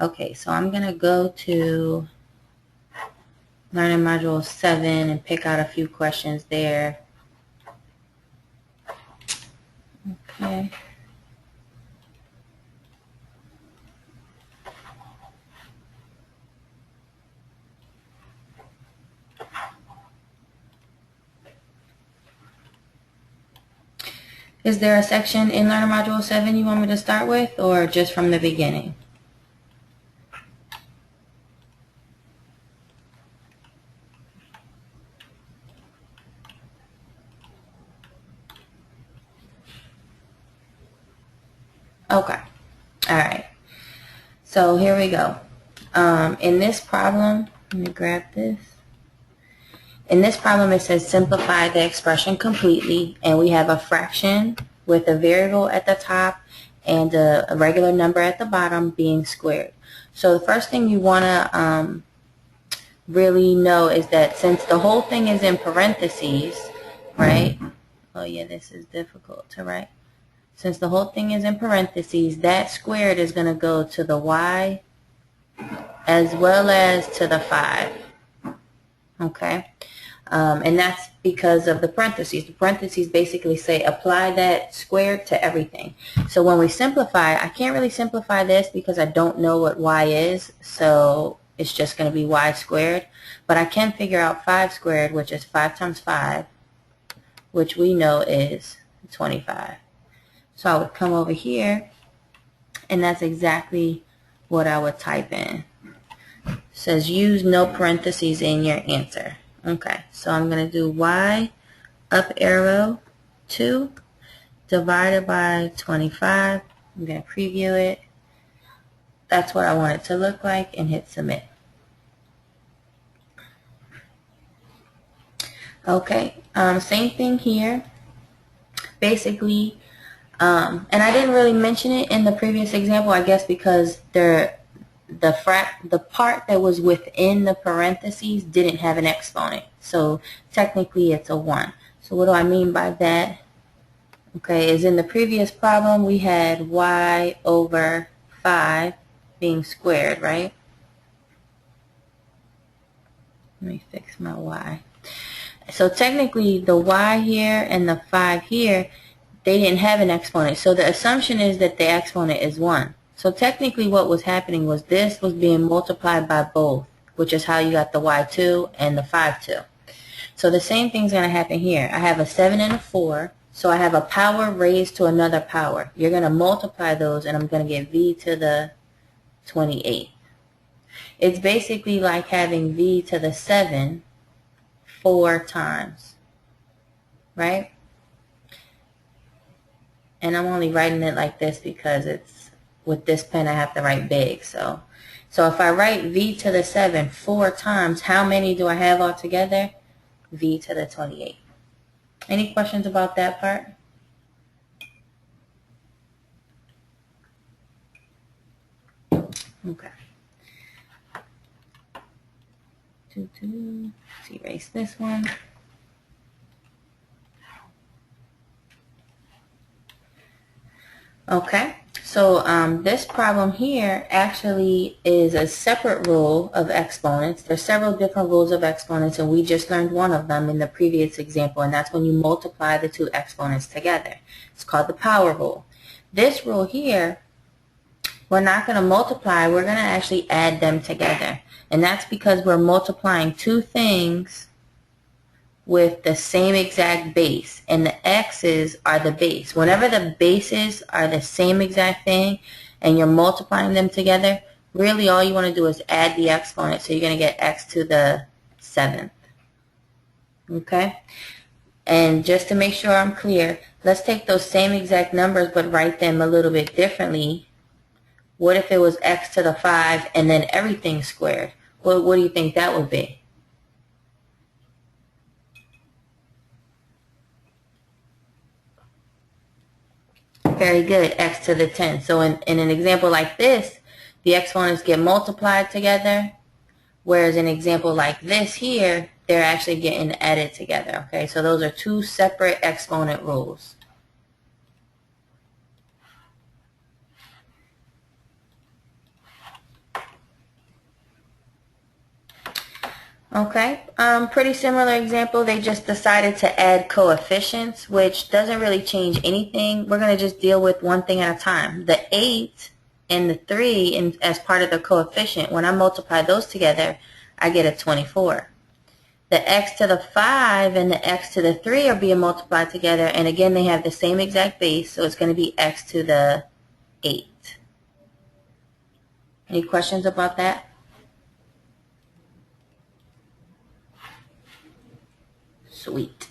Okay, so I'm going to go to Learning Module 7 and pick out a few questions there. Okay. Is there a section in Learning Module 7 you want me to start with, or just from the beginning? Okay. All right. So here we go. In this problem, let me grab this. In this problem, it says simplify the expression completely, and we have a fraction with a variable at the top and a regular number at the bottom being squared. So the first thing you want to really know is that since the whole thing is in parentheses, right? Oh yeah, this is difficult to write. Since the whole thing is in parentheses, that squared is going to go to the y as well as to the 5. Okay? And that's because of the parentheses. The parentheses basically say apply that squared to everything. So when we simplify, I can't really simplify this because I don't know what y is, so it's just going to be y squared. But I can figure out 5 squared, which is 5 times 5, which we know is 25. So I would come over here, and that's exactly what I would type in. It says use no parentheses in your answer. Okay, so I'm going to do y up arrow 2 divided by 25. I'm going to preview it. That's what I want it to look like, and hit submit. Okay, same thing here. Basically, and I didn't really mention it in the previous example, I guess because the part that was within the parentheses didn't have an exponent. So technically it's a 1. So what do I mean by that? Okay, is in the previous problem we had y over 5 being squared, right? Let me fix my y. So technically the y here and the 5 here, they didn't have an exponent. So the assumption is that the exponent is 1. So technically what was happening was this was being multiplied by both, which is how you got the y2 and the 5-2. So the same thing's going to happen here. I have a 7 and a 4, so I have a power raised to another power. You're going to multiply those, and I'm going to get v to the 28. It's basically like having v to the 7 4 times, right? And I'm only writing it like this because it's with this pen I have to write big. So if I write v to the 7 4 times, how many do I have altogether? V to the 28. Any questions about that part? Okay. Let's erase this one. Okay, so this problem here actually is a separate rule of exponents. There's several different rules of exponents, and we just learned one of them in the previous example, and that's when you multiply the two exponents together. It's called the power rule. This rule here, we're not going to multiply, we're going to actually add them together. And that's because we're multiplying two things with the same exact base, and the x's are the base. Whenever the bases are the same exact thing and you're multiplying them together, really all you want to do is add the exponent, so you're going to get x to the 7th. Okay? And just to make sure I'm clear, let's take those same exact numbers but write them a little bit differently. What if it was x to the 5 and then everything squared? What do you think that would be? Very good, x to the 10. So in an example like this, the exponents get multiplied together, whereas in an example like this here, they're actually getting added together. Okay, so those are two separate exponent rules. Okay, pretty similar example. They just decided to add coefficients, which doesn't really change anything. We're going to just deal with one thing at a time. The 8 and the 3 as part of the coefficient, when I multiply those together, I get a 24. The x to the 5 and the x to the 3 are being multiplied together, and again they have the same exact base, so it's going to be x to the 8. Any questions about that? Sweet.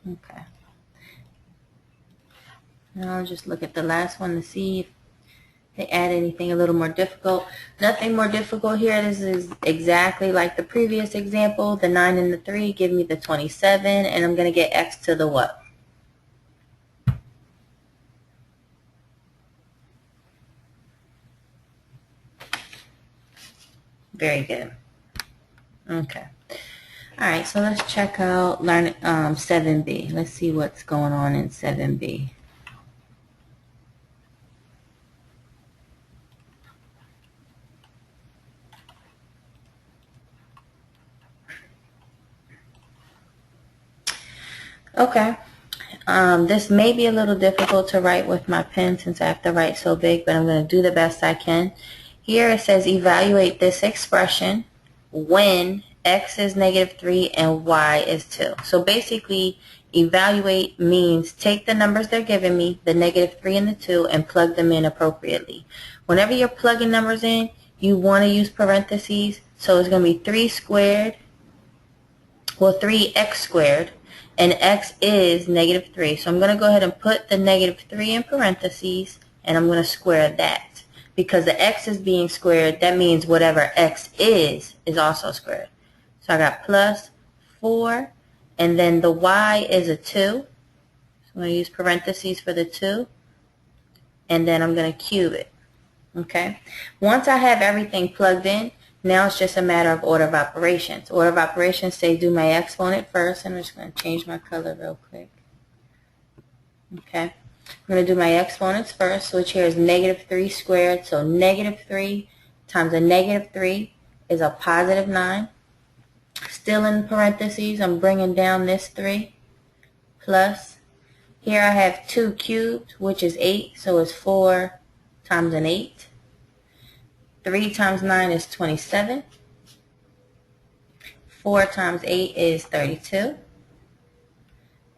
Okay. Now I'll just look at the last one to see if they add anything a little more difficult. Nothing more difficult here. This is exactly like the previous example. The 9 and the 3 give me the 27, and I'm going to get x to the what? Very good. Okay. All right, so let's check out 7B. Let's see what's going on in 7B. Okay. This may be a little difficult to write with my pen since I have to write so big, but I'm going to do the best I can. Here it says evaluate this expression when x is -3 and y is 2. So basically, evaluate means take the numbers they're giving me, the -3 and the 2, and plug them in appropriately. Whenever you're plugging numbers in, you want to use parentheses. So it's going to be 3 squared, well 3x squared, and x is -3. So I'm going to go ahead and put the -3 in parentheses, and I'm going to square that. Because the x is being squared, that means whatever x is also squared. So I got plus 4, and then the y is a 2. So I'm going to use parentheses for the 2, and then I'm going to cube it. Okay. Once I have everything plugged in, now it's just a matter of order of operations. Order of operations say do my exponent first, and I'm just going to change my color real quick. Okay. I'm going to do my exponents first, which here is -3 squared. So -3 times a -3 is a +9. Still in parentheses, I'm bringing down this 3. Plus, here I have 2 cubed, which is 8. So it's 4 times an 8. 3 times 9 is 27. 4 times 8 is 32.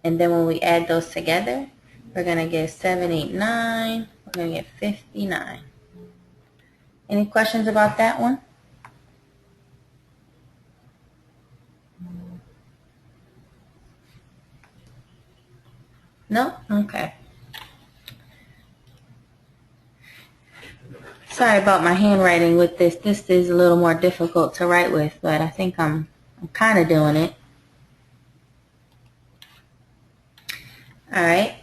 And then when we add those together, we're going to get 7, 8, 9. We're going to get 59. Any questions about that one? No? Okay. Sorry about my handwriting with this. This is a little more difficult to write with, but I think I'm kind of doing it. All right.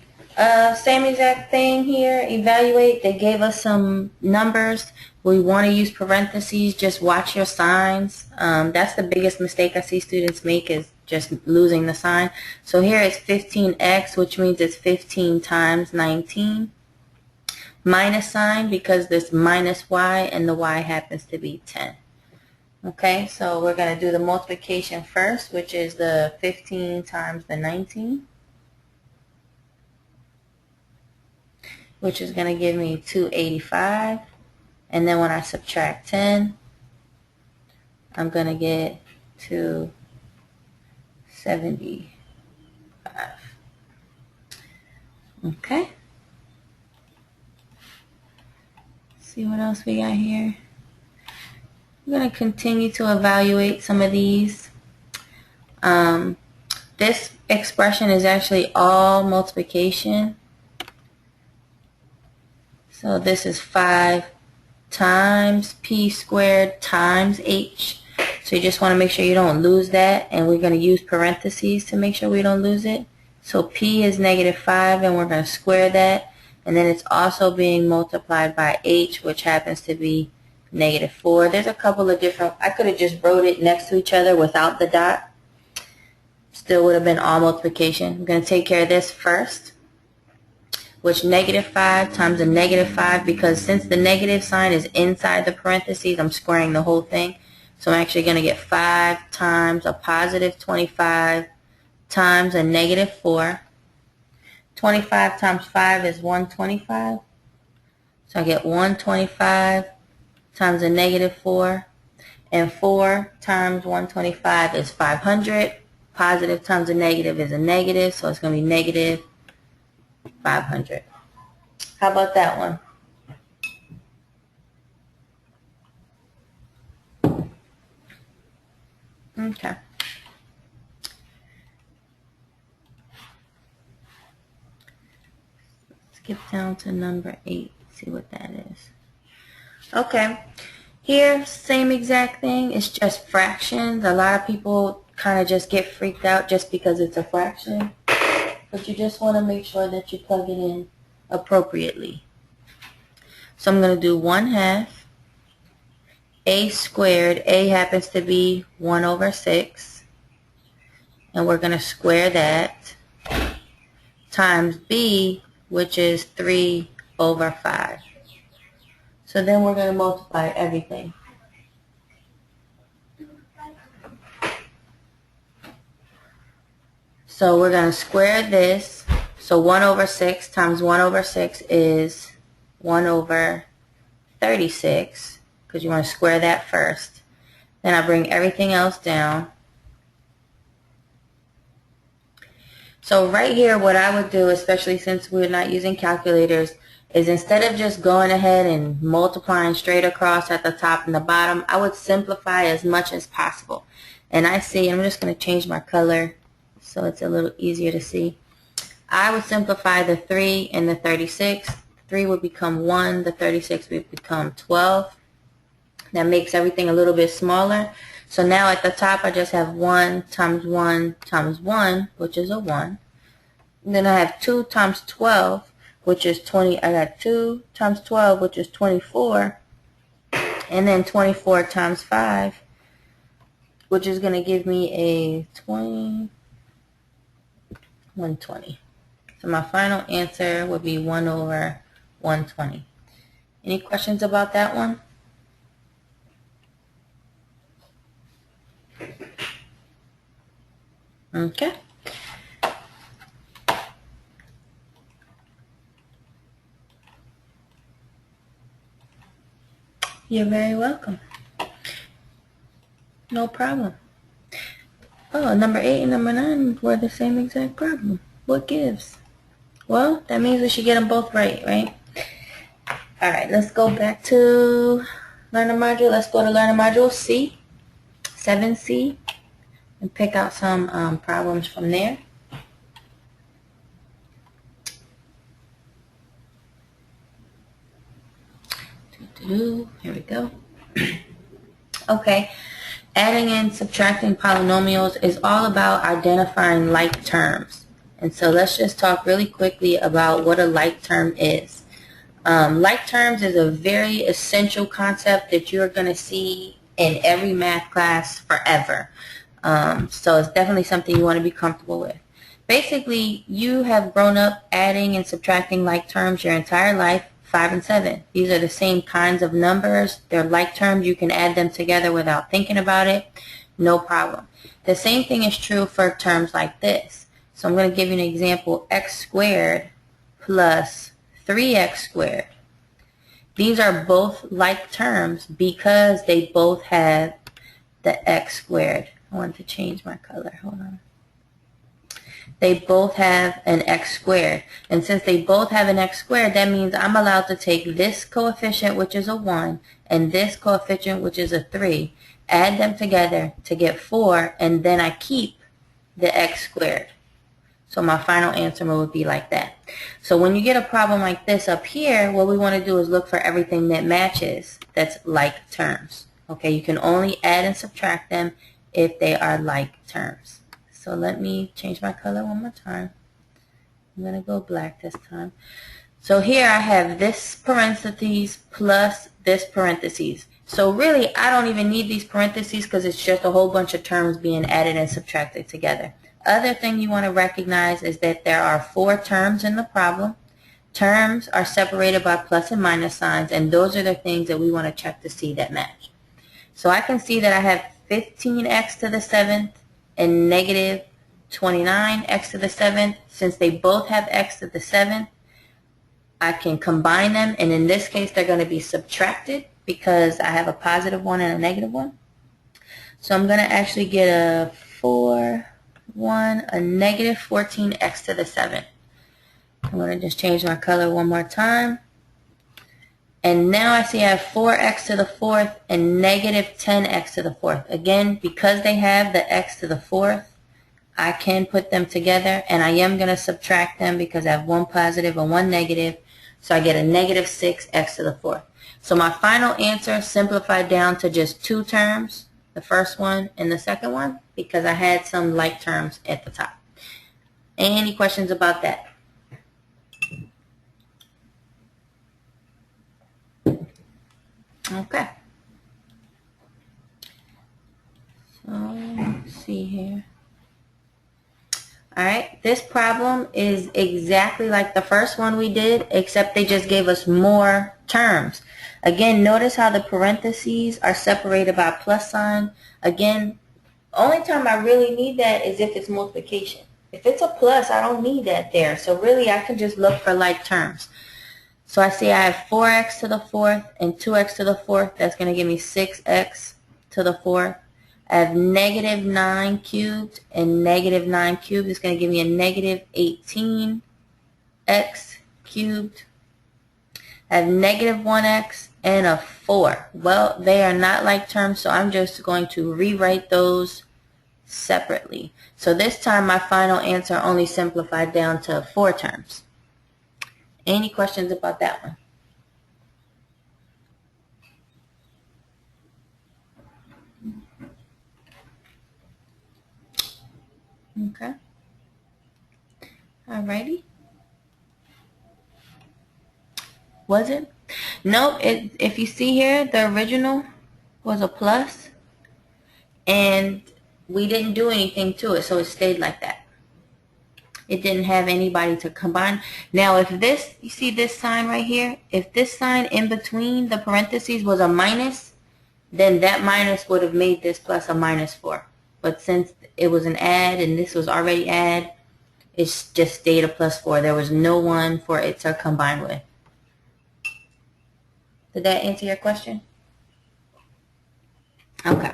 Same exact thing here. Evaluate. They gave us some numbers. We want to use parentheses. Just watch your signs. That's the biggest mistake I see students make, is just losing the sign. So here it's 15x, which means it's 15 times 19. Minus sign because this minus y, and the y happens to be 10. Okay, so we're going to do the multiplication first, which is the 15 times the 19. Which is going to give me 285. And then when I subtract 10, I'm going to get 275. Okay. See what else we got here. I'm going to continue to evaluate some of these. This expression is actually all multiplication. So this is 5 times p squared times h. So you just want to make sure you don't lose that, and we're going to use parentheses to make sure we don't lose it. So p is -5, and we're going to square that, and then it's also being multiplied by h, which happens to be -4. There's a couple of different, I could have just wrote it next to each other without the dot. Still would have been all multiplication. I'm going to take care of this first, which -5 times a -5, because since the negative sign is inside the parentheses, I'm squaring the whole thing. So I'm actually going to get 5 times a positive 25 times a negative 4. 25 times 5 is 125. So I get 125 times a negative 4. And 4 times 125 is 500. Positive times a negative is a negative, so it's going to be negative 500. How about that one? Okay. Skip down to number 8. See what that is. Okay. Here, same exact thing. It's just fractions. A lot of people kind of just get freaked out just because it's a fraction. But you just want to make sure that you plug it in appropriately. So I'm going to do 1/2 a squared. A happens to be 1 over 6. And we're going to square that times b, which is 3 over 5. So then we're going to multiply everything. So we're going to square this. So 1 over 6 times 1 over 6 is 1 over 36, because you want to square that first. Then I bring everything else down. So right here, what I would do, especially since we're not using calculators, is instead of just going ahead and multiplying straight across at the top and the bottom, I would simplify as much as possible. And I see, I'm just going to change my color so it's a little easier to see. I would simplify the 3 and the 36. 3 would become 1, the 36 would become 12. That makes everything a little bit smaller. So now at the top I just have 1 times 1 times 1, which is a 1. And then I have 2 times 12, which is 20. I got 2 times 12, which is 24. And then 24 times 5, which is going to give me a 120. So my final answer would be 1 over 120. Any questions about that one? Okay. You're very welcome. No problem. Oh, number 8 and number 9 were the same exact problem. What gives? Well, that means we should get them both right, right? Alright, let's go back to Learner Module. Let's go to Learner Module C, 7C, and pick out some problems from there. Here we go. Okay. Adding and subtracting polynomials is all about identifying like terms. And so let's just talk really quickly about what a like term is. Like terms is a very essential concept that you're going to see in every math class forever. So it's definitely something you want to be comfortable with. Basically, you have grown up adding and subtracting like terms your entire life. 5 and 7. These are the same kinds of numbers. They're like terms. You can add them together without thinking about it. No problem. The same thing is true for terms like this. So I'm going to give you an example. X squared plus 3x squared. These are both like terms because they both have the x squared. I want to change my color. Hold on. They both have an x squared. And since they both have an x squared, that means I'm allowed to take this coefficient, which is a 1, and this coefficient, which is a 3, add them together to get 4, and then I keep the x squared. So my final answer would be like that. So when you get a problem like this up here, what we want to do is look for everything that matches that's like terms. Okay, you can only add and subtract them if they are like terms. So let me change my color one more time. I'm going to go black this time. So here I have this parentheses plus this parentheses. So really I don't even need these parentheses because it's just a whole bunch of terms being added and subtracted together. Other thing you want to recognize is that there are 4 terms in the problem. Terms are separated by plus and minus signs, and those are the things that we want to check to see that match. So I can see that I have 15x to the 7th and negative 29x to the 7th. Since they both have x to the 7th, I can combine them, and in this case they're going to be subtracted because I have a positive 1 and a negative 1. So I'm going to actually get a 4, 1, a negative 14x to the 7th. I'm going to just change my color one more time. And now I see I have 4x to the 4th and negative 10x to the 4th. Again, because they have the x to the 4th, I can put them together, and I am going to subtract them because I have one positive and one negative. So I get a negative 6x to the 4th. So my final answer simplified down to just two terms, the first one and the second one, because I had some like terms at the top. Any questions about that? Okay. So let's see here. Alright, this problem is exactly like the first one we did, except they just gave us more terms. Again, notice how the parentheses are separated by a plus sign. Again, only time I really need that is if it's multiplication. If it's a plus, I don't need that there. So really, I can just look for like terms. So I see I have 4x to the 4th and 2x to the 4th. That's going to give me 6x to the 4th. I have negative 9 cubed, and negative 9 cubed is going to give me a negative 18x cubed. I have negative 1x and a 4. Well, they are not like terms, so I'm just going to rewrite those separately. So this time my final answer only simplified down to 4 terms. Any questions about that one? Okay. Alrighty. Was it? Nope. If you see here, the original was a plus, and we didn't do anything to it, so it stayed like that. It didn't have anybody to combine. Now, if this, you see this sign right here, if this sign in between the parentheses was a minus, then that minus would have made this plus a minus 4. But since it was an add and this was already add, it's just stayed a plus 4. There was no one for it to combine with. Did that answer your question? Okay.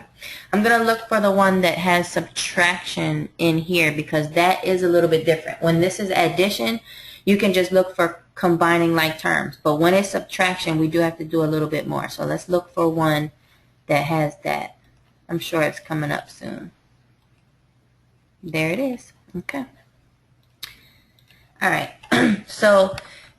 I'm going to look for the one that has subtraction in here because that is a little bit different. When this is addition, you can just look for combining like terms. But when it's subtraction, we do have to do a little bit more. So let's look for one that has that. I'm sure it's coming up soon. There it is. Okay. All right. So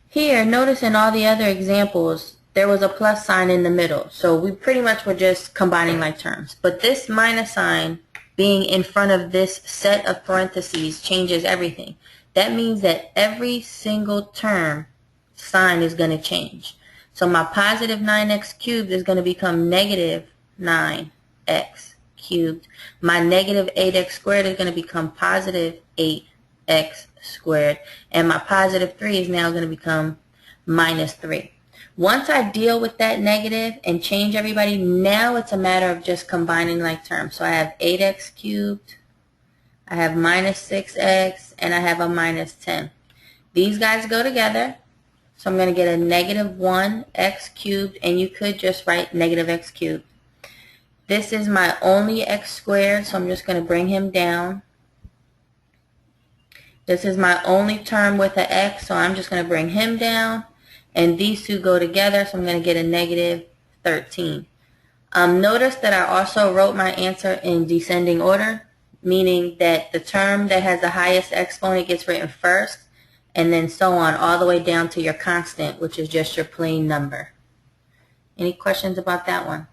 here, notice in all the other examples, there was a plus sign in the middle. So we pretty much were just combining like terms. But this minus sign being in front of this set of parentheses changes everything. That means that every single term sign is going to change. So my positive 9x cubed is going to become negative 9x cubed. My negative 8x squared is going to become positive 8x squared. And my positive 3 is now going to become minus 3. Once I deal with that negative and change everybody, now it's a matter of just combining like terms. So I have 8x cubed, I have minus 6x, and I have a minus 10. These guys go together, so I'm going to get a negative 1x cubed, and you could just write negative x cubed. This is my only x squared, so I'm just going to bring him down. This is my only term with an x, so I'm just going to bring him down. And these two go together, so I'm going to get a negative 13. Notice that I also wrote my answer in descending order, meaning that the term that has the highest exponent gets written first, and then so on, all the way down to your constant, which is just your plain number. Any questions about that one?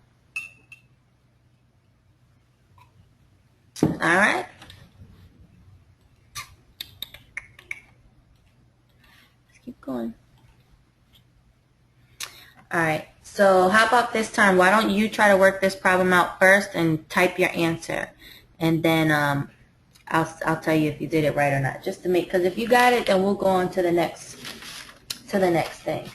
All right. Let's keep going. Alright, so how about this time? Why don't you try to work this problem out first and type your answer, and then I'll tell you if you did it right or not, just to make, because if you got it, then we'll go on to the next thing.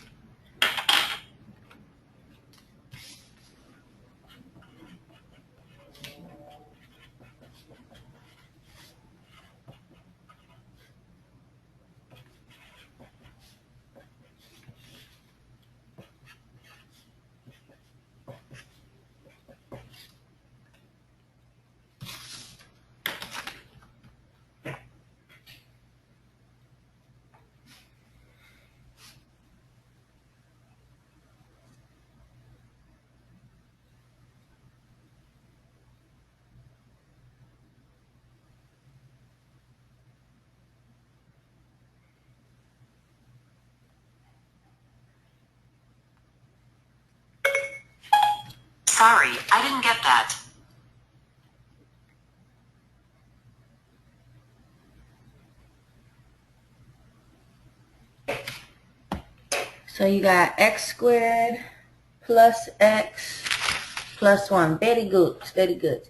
Sorry, I didn't get that. So you got x squared plus x plus 1. Very good, very good.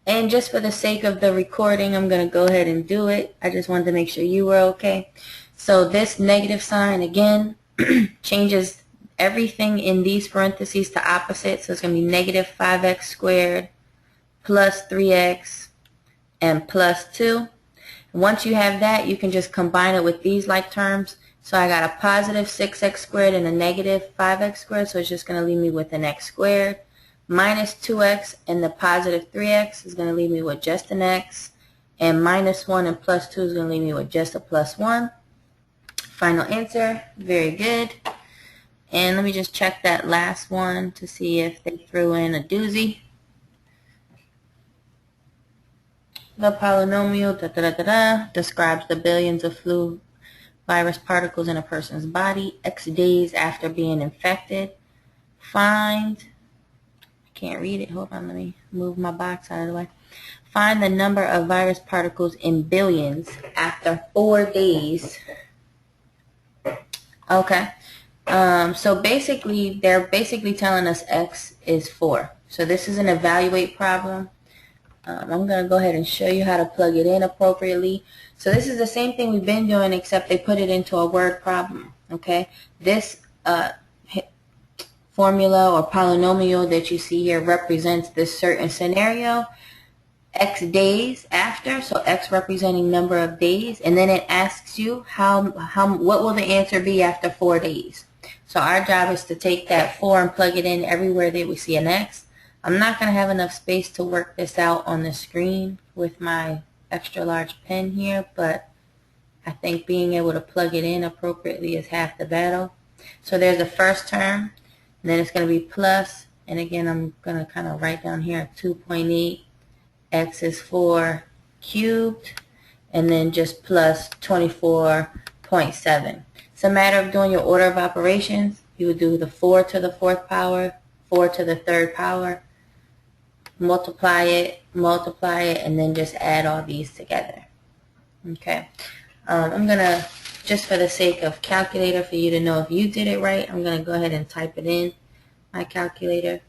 And just for the sake of the recording, I'm going to go ahead and do it. I just wanted to make sure you were okay. So this negative sign, again, changes everything in these parentheses to opposite. So it's going to be negative 5x squared plus 3x and plus 2. Once you have that, you can just combine it with these like terms. So I got a positive 6x squared and a negative 5x squared, so it's just going to leave me with an x squared. Minus 2x and the positive 3x is going to leave me with just an x. And minus 1 and plus 2 is going to leave me with just a plus 1. Final answer. Very good. And let me just check that last one to see if they threw in a doozy. The polynomial describes the billions of flu virus particles in a person's body X days after being infected. Find, I can't read it, hold on, let me move my box out of the way. Find the number of virus particles in billions after 4 days. Okay, so basically, they're basically telling us X is 4. So this is an evaluate problem. I'm going to go ahead and show you how to plug it in appropriately. So this is the same thing we've been doing, except they put it into a word problem. Okay, this formula or polynomial that you see here represents this certain scenario, X days after, so X representing number of days, and then it asks you what will the answer be after 4 days. So our job is to take that 4 and plug it in everywhere that we see an X. I'm not going to have enough space to work this out on the screen with my extra large pen here, but I think being able to plug it in appropriately is half the battle. So there's the first term, and then it's going to be plus, and again I'm going to kind of write down here 2.8, x is 4 cubed, and then just plus 24.7. It's a matter of doing your order of operations. You would do the 4 to the 4th power, 4 to the 3rd power, multiply it, and then just add all these together. Okay. I'm going to, just for the sake of calculator, for you to know if you did it right, I'm going to go ahead and type it in my calculator.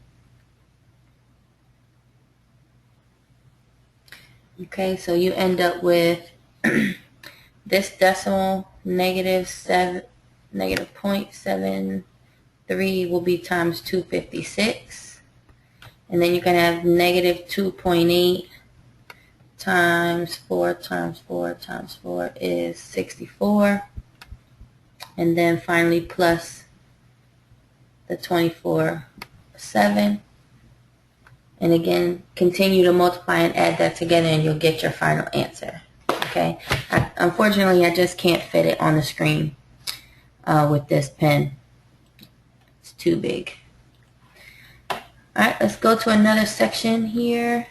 Okay, so you end up with this decimal, negative 0.73 will be times 256. And then you can have negative 2.8 times 4 times 4 times 4 is 64. And then finally plus the 24.7. And again, continue to multiply and add that together and you'll get your final answer. Okay. Unfortunately, I just can't fit it on the screen with this pen. It's too big. Alright, let's go to another section here.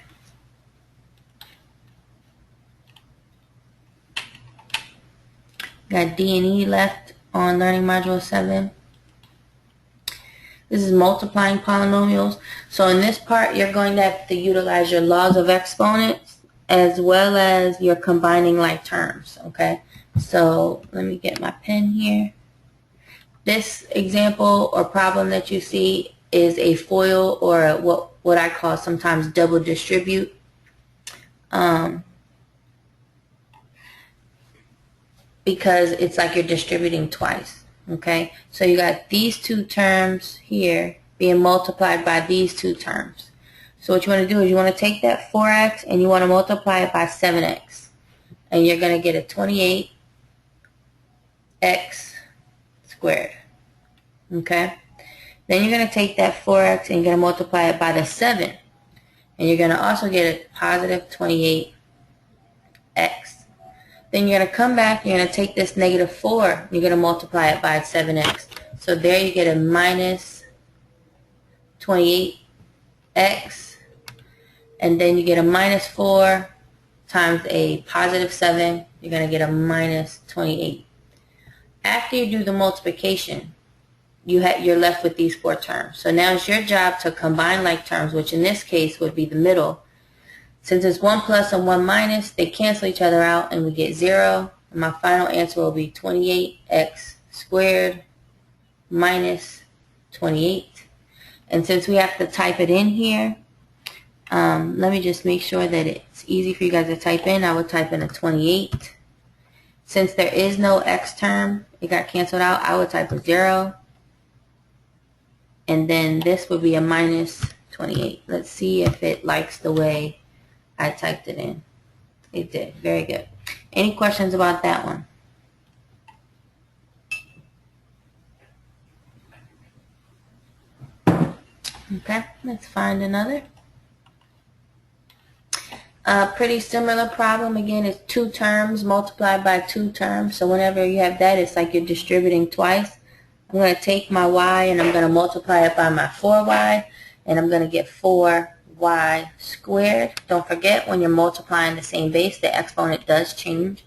Got D and E left on Learning Module 7. This is multiplying polynomials. So in this part, you're going to have to utilize your laws of exponents as well as your combining like terms. Okay, so let me get my pen here. This example or problem that you see is a FOIL, or what I call sometimes double distribute. Because it's like you're distributing twice. Okay, so you got these two terms here being multiplied by these two terms. So what you want to do is you want to take that 4x and you want to multiply it by 7x. And you're going to get a 28x squared. Okay, then you're going to take that 4x and you're going to multiply it by the 7. And you're going to also get a positive 28x. Then you're going to come back, you're going to take this negative 4, you're going to multiply it by 7x. So there you get a minus 28x, and then you get a minus 4 times a positive 7, you're going to get a minus 28. After you do the multiplication, you're left with these 4 terms. So now it's your job to combine like terms, which in this case would be the middle. Since it's 1 plus and 1 minus, they cancel each other out and we get 0. And my final answer will be 28x squared minus 28. And since we have to type it in here, let me just make sure that it's easy for you guys to type in. I would type in a 28. Since there is no x term, it got canceled out, I would type a 0. And then this would be a minus 28. Let's see if it likes the way I typed it in. It did. Very good. Any questions about that one? Okay, let's find another. A pretty similar problem. Again, it's 2 terms multiplied by 2 terms. So whenever you have that, it's like you're distributing twice. I'm going to take my y and I'm going to multiply it by my 4y. And I'm going to get 4y squared. Don't forget, when you're multiplying the same base, the exponent does change.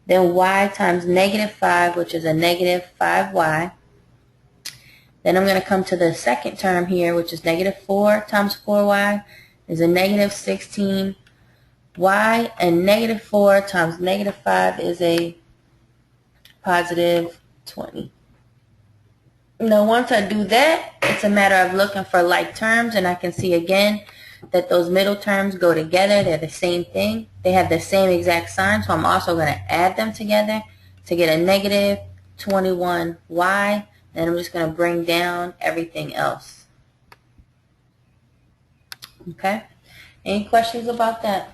Then y times negative 5, which is a negative 5y. Then I'm going to come to the second term here, which is negative 4 times 4y is a negative 16. Y, and negative 4 times negative 5 is a positive 20. Now once I do that, it's a matter of looking for like terms, and I can see again that those middle terms go together. They're the same thing. They have the same exact sign, so I'm also going to add them together to get a negative 21y. Then I'm just going to bring down everything else. Okay? Any questions about that?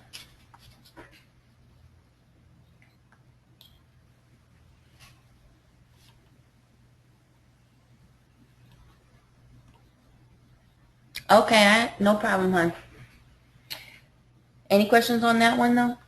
Okay, no problem, hon. Any questions on that one, though?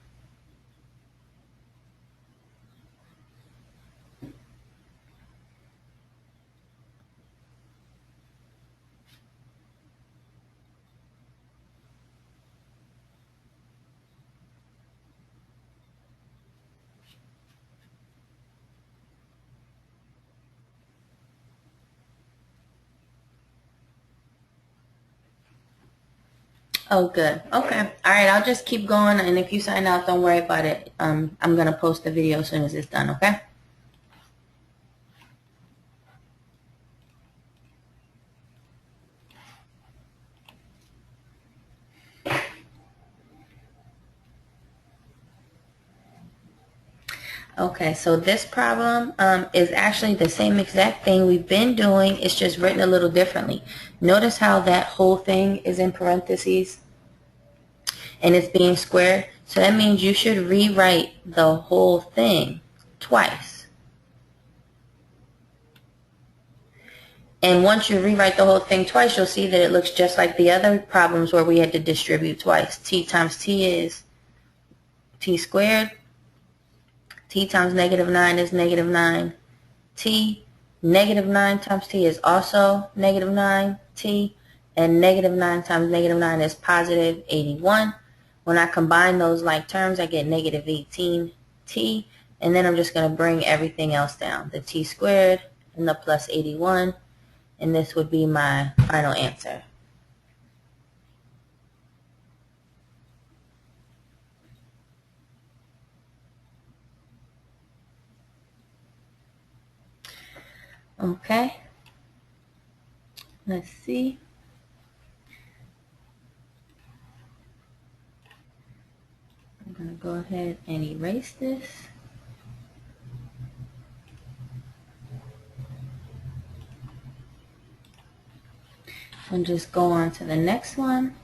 Oh, good. Okay. All right, I'll just keep going, and if you sign out, don't worry about it. I'm going to post the video as soon as it's done, okay? Okay, so this problem is actually the same exact thing we've been doing. It's just written a little differently. Notice how that whole thing is in parentheses and it's being squared. So that means you should rewrite the whole thing twice. And once you rewrite the whole thing twice, you'll see that it looks just like the other problems where we had to distribute twice. T times t is t squared. T times negative 9 is negative 9t. Negative 9 times t is also negative 9t. And negative 9 times negative 9 is positive 81. When I combine those like terms, I get negative 18t. And then I'm just going to bring everything else down. The t squared and the plus 81. And this would be my final answer. Okay, let's see. I'm going to go ahead and erase this. And just go on to the next one.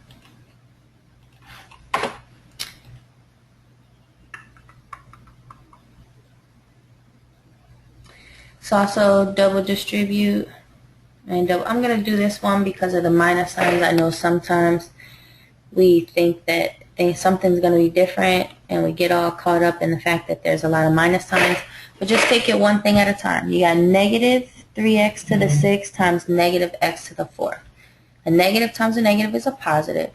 It's also double distribute. And I'm going to do this one because of the minus signs. I know sometimes we think that something's going to be different and we get all caught up in the fact that there's a lot of minus signs. But just take it one thing at a time. You got negative 3x to the 6 times negative x to the 4th. A negative times a negative is a positive.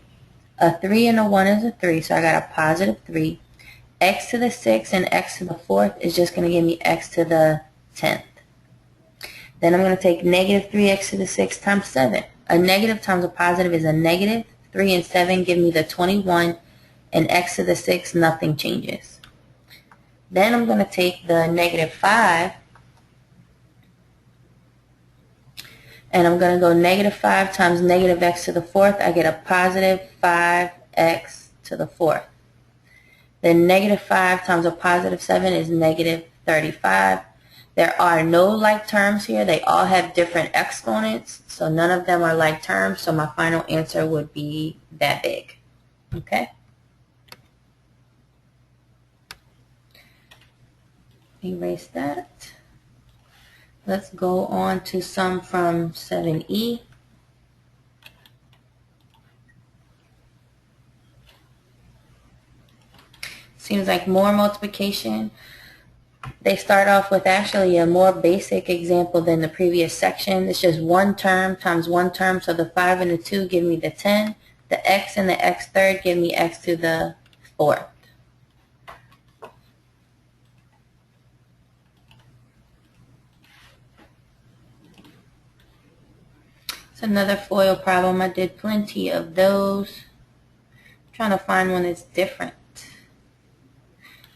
A 3 and a 1 is a 3, so I got a positive 3. X to the 6 and x to the 4th is just going to give me x to the 10th. Then I'm going to take negative 3x to the 6 times 7. A negative times a positive is a negative. 3 and 7 give me the 21. And x to the 6, nothing changes. Then I'm going to take the negative 5. And I'm going to go negative 5 times negative x to the 4th. I get a positive 5x to the 4th. Then negative 5 times a positive 7 is negative 35. There are no like terms here. They all have different exponents. So none of them are like terms. So my final answer would be that big. Okay? Erase that. Let's go on to some from 7E. Seems like more multiplication. They start off with actually a more basic example than the previous section. It's just one term times one term. So the 5 and the 2 give me the 10. The x and the x third give me x to the 4th. It's another FOIL problem. I did plenty of those. I'm trying to find one that's different.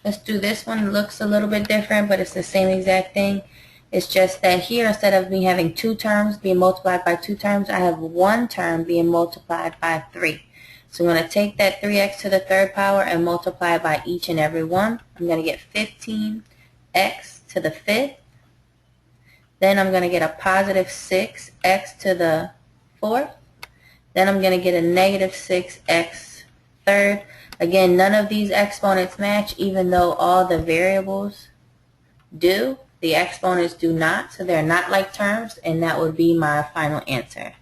Let's do this one. It looks a little bit different, but it's the same exact thing. It's just that here, instead of me having two terms being multiplied by two terms, I have one term being multiplied by 3. So I'm going to take that 3x to the 3rd power and multiply by each and every one. I'm going to get 15x to the 5th. Then I'm going to get a positive 6x to the 4th. Then I'm going to get a negative 6x third. Again, none of these exponents match, even though all the variables do. The exponents do not, so they're not like terms, and that would be my final answer.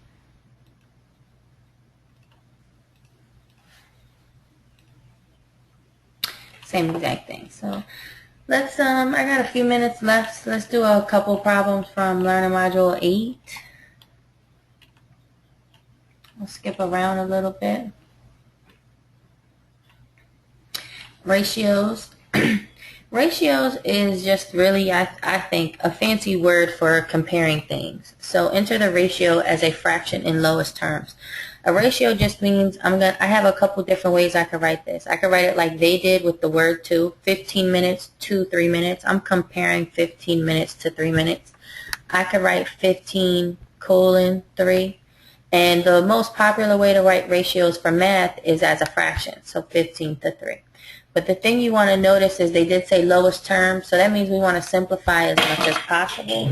Same exact thing. So let's, I got a few minutes left, so let's do a couple problems from Learner Module 8. I'll skip around a little bit. Ratios. Ratios is just really, I think, a fancy word for comparing things. So enter the ratio as a fraction in lowest terms. A ratio just means I have a couple different ways I could write this. I could write it like they did with the word to, 15 minutes to 3 minutes. I'm comparing 15 minutes to 3 minutes. I could write 15 colon 3. And the most popular way to write ratios for math is as a fraction, so 15 to 3. But the thing you want to notice is they did say lowest term, so that means we want to simplify as much as possible.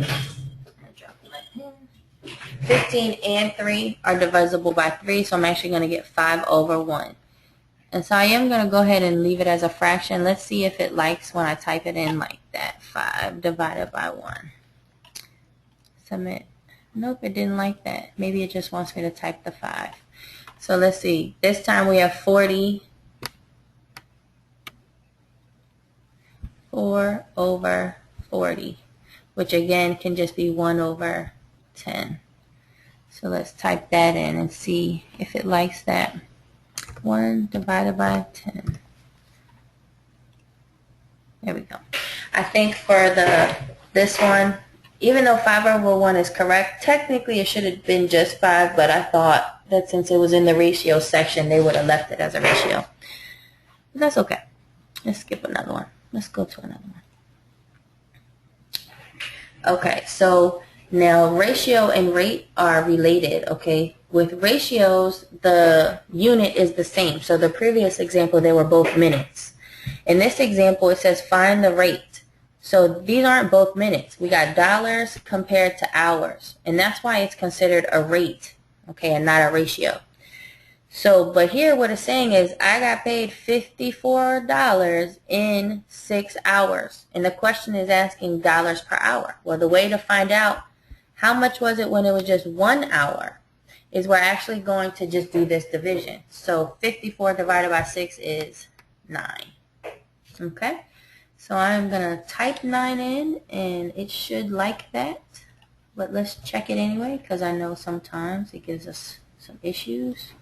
15 and 3 are divisible by 3, so I'm actually going to get 5 over 1. And so I am going to go ahead and leave it as a fraction. Let's see if it likes when I type it in like that. 5 divided by 1. Submit. Nope, it didn't like that. Maybe it just wants me to type the 5. So let's see. This time we have 40. 4 over 40, which again can just be 1 over 10. So let's type that in and see if it likes that. 1 divided by 10. There we go. I think for this one, even though 5 over 1 is correct, technically it should have been just 5, but I thought that since it was in the ratio section, they would have left it as a ratio. But that's okay. Let's skip another one. Let's go to another one. Okay, so now ratio and rate are related, okay? With ratios, the unit is the same. So the previous example, they were both minutes. In this example, it says find the rate. So these aren't both minutes. We got dollars compared to hours. And that's why it's considered a rate, okay, and not a ratio. So, but here what it's saying is I got paid $54 in 6 hours. And the question is asking dollars per hour. Well, the way to find out how much was it when it was just 1 hour is we're actually going to just do this division. So 54 divided by 6 is 9. Okay? So I'm going to type 9 in, and it should like that. But let's check it anyway, because I know sometimes it gives us some issues.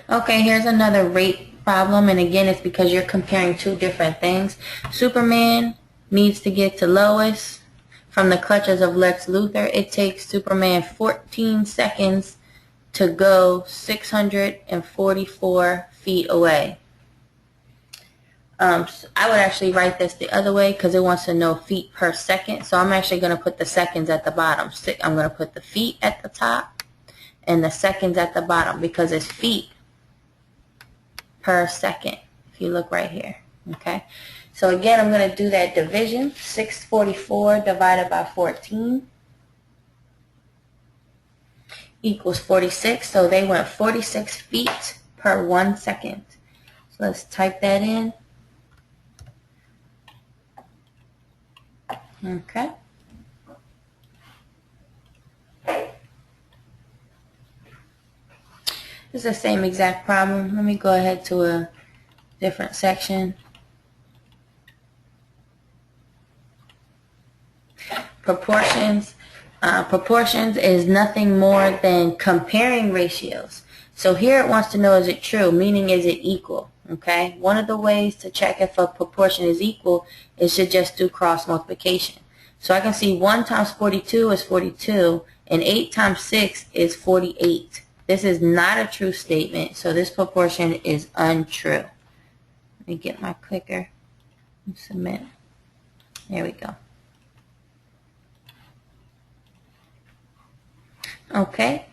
Okay, here's another rate problem, and again, it's because you're comparing two different things. Superman needs to get to Lois from the clutches of Lex Luthor. It takes Superman 14 seconds to go 644 feet away. So I would actually write this the other way because it wants to know feet per second. So I'm actually going to put the seconds at the bottom. I'm going to put the feet at the top and the seconds at the bottom because it's feet per second if you look right here. Okay, so again, I'm going to do that division. 644 divided by 14 equals 46. So they went 46 feet per 1 second. So let's type that in. Okay. It's the same exact problem. Let me go ahead to a different section. Proportions. Proportions is nothing more than comparing ratios. So here it wants to know, is it true? Meaning, is it equal? Okay. One of the ways to check if a proportion is equal is to just do cross multiplication. So I can see 1 times 42 is 42 and 8 times 6 is 48. This is not a true statement, so this proportion is untrue. Let me get my clicker and submit. There we go. Okay.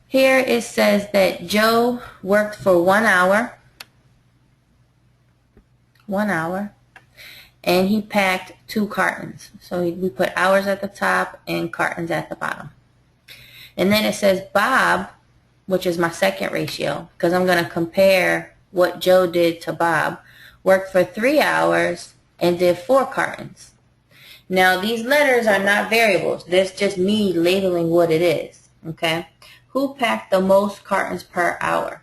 Here it says that Joe worked for 1 hour. 1 hour. And he packed 2 cartons. So we put hours at the top and cartons at the bottom. And then it says Bob, which is my second ratio, because I'm going to compare what Joe did to Bob, worked for 3 hours and did 4 cartons. Now, these letters are not variables. That's just me labeling what it is. Okay? Who packed the most cartons per hour?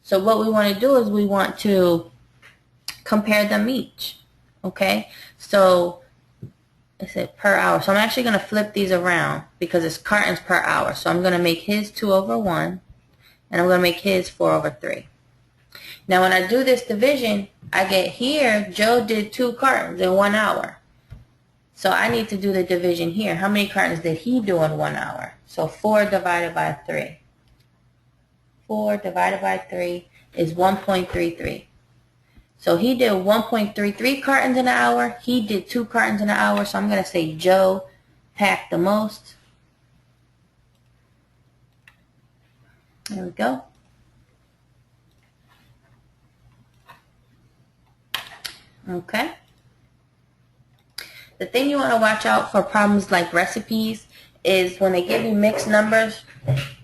So what we want to do is we want to compare them each. Okay? So it said per hour. So I'm actually going to flip these around because it's cartons per hour. So I'm going to make his 2 over 1. And I'm going to make his 4 over 3. Now when I do this division, I get here, Joe did 2 cartons in 1 hour. So I need to do the division here. How many cartons did he do in 1 hour? So 4 divided by 3. 4 divided by 3 is 1.33. So he did 1.33 cartons in an hour. He did 2 cartons in an hour. So I'm going to say Joe packed the most. There we go. Okay. The thing you want to watch out for problems like recipes is when they give you mixed numbers,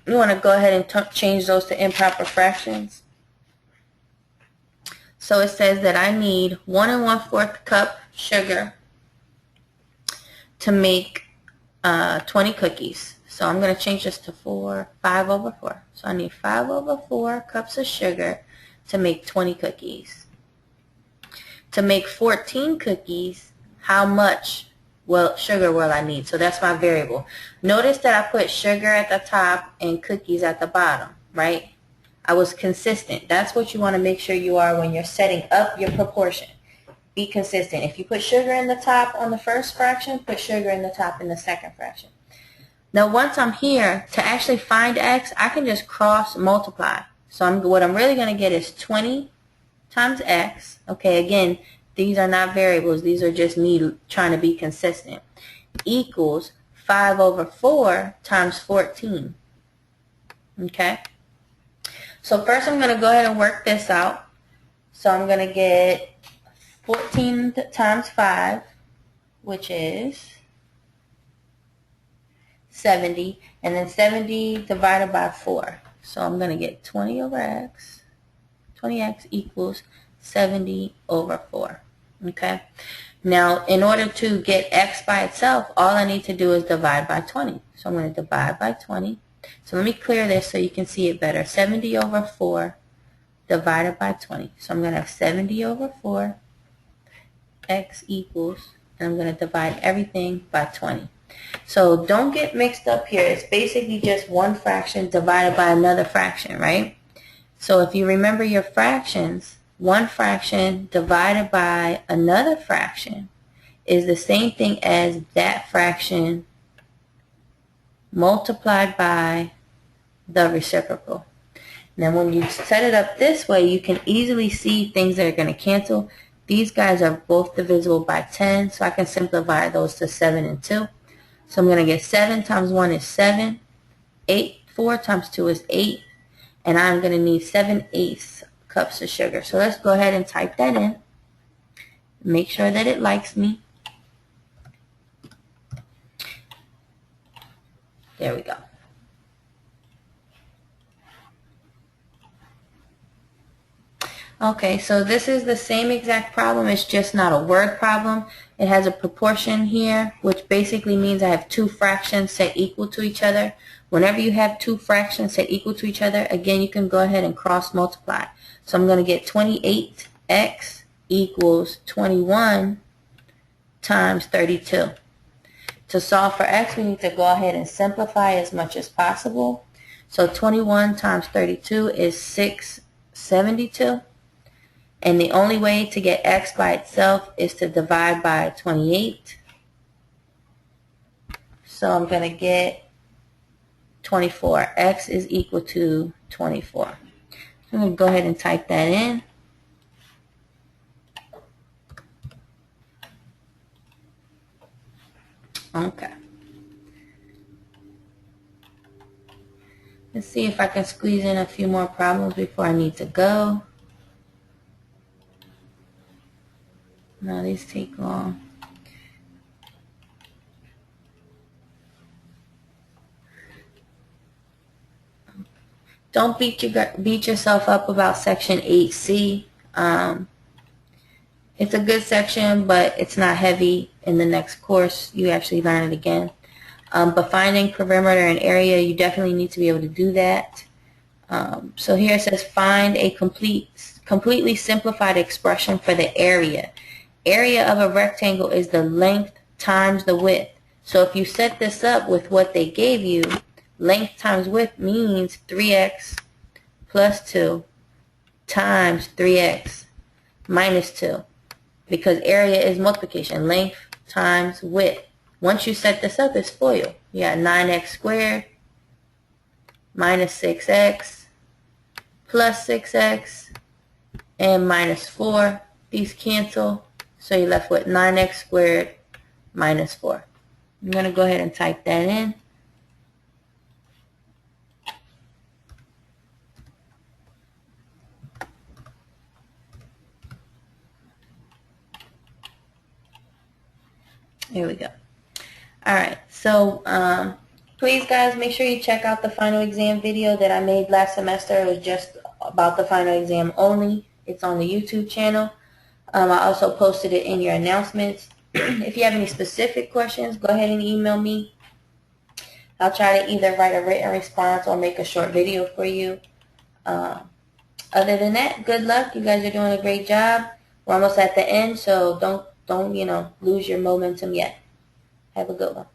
you want to go ahead and change those to improper fractions. So it says that I need 1 1/4 cup sugar to make 20 cookies. So I'm going to change this to 5 over 4. So I need 5 over 4 cups of sugar to make 20 cookies. To make 14 cookies, how much sugar will I need? So that's my variable. Notice that I put sugar at the top and cookies at the bottom, right? I was consistent. That's what you want to make sure you are when you're setting up your proportion. Be consistent. If you put sugar in the top on the first fraction, put sugar in the top in the second fraction. Now once I'm here, to actually find x, I can just cross multiply. So what I'm really going to get is 20 times x. Okay, again, these are not variables. These are just me trying to be consistent. Equals 5 over 4 times 14. Okay. So first I'm going to go ahead and work this out. So I'm going to get 14 times 5, which is 70. And then 70 divided by 4. So I'm going to get 20 over x. 20x equals 70 over 4. Okay. Now, in order to get x by itself, all I need to do is divide by 20. So I'm going to divide by 20. So let me clear this so you can see it better. 70 over 4 divided by 20. So I'm going to have 70 over 4, x equals, and I'm going to divide everything by 20. So don't get mixed up here. It's basically just one fraction divided by another fraction, right? So if you remember your fractions, one fraction divided by another fraction is the same thing as that fraction multiplied by the reciprocal. Now when you set it up this way, you can easily see things that are going to cancel. These guys are both divisible by 10, so I can simplify those to 7 and 2. So I'm going to get 7 times 1 is 7, 4 times 2 is 8, and I'm going to need 7/8 cups of sugar. So let's go ahead and type that in. Make sure that it likes me. There we go. Okay, so this is the same exact problem. It's just not a word problem. It has a proportion here, which basically means I have two fractions set equal to each other. Whenever you have two fractions set equal to each other, again, you can go ahead and cross multiply. So I'm going to get 28x equals 21 times 32. To solve for x, we need to go ahead and simplify as much as possible. So 21 times 32 is 672. And the only way to get x by itself is to divide by 28. So I'm going to get 24. X is equal to 24. I'm going to go ahead and type that in. Okay. Let's see if I can squeeze in a few more problems before I need to go. No, these take long. Don't beat yourself up about section 8C. It's a good section, but it's not heavy. In the next course, you actually learn it again. But finding perimeter and area, you definitely need to be able to do that. So here it says find a completely simplified expression for the area. Area of a rectangle is the length times the width. So if you set this up with what they gave you, length times width means 3x plus 2 times 3x minus 2. Because area is multiplication, length times width. Once you set this up, it's FOIL. You got 9x squared minus 6x plus 6x and minus 4. These cancel. So you're left with 9x squared minus 4. I'm going to go ahead and type that in. Here we go. Alright, so please guys make sure you check out the final exam video that I made last semester. It was just about the final exam only. It's on the YouTube channel. I also posted it in your announcements. If you have any specific questions, go ahead and email me. I'll try to either write a written response or make a short video for you. Other than that, good luck. You guys are doing a great job. We're almost at the end, so don't lose your momentum yet. Have a good one.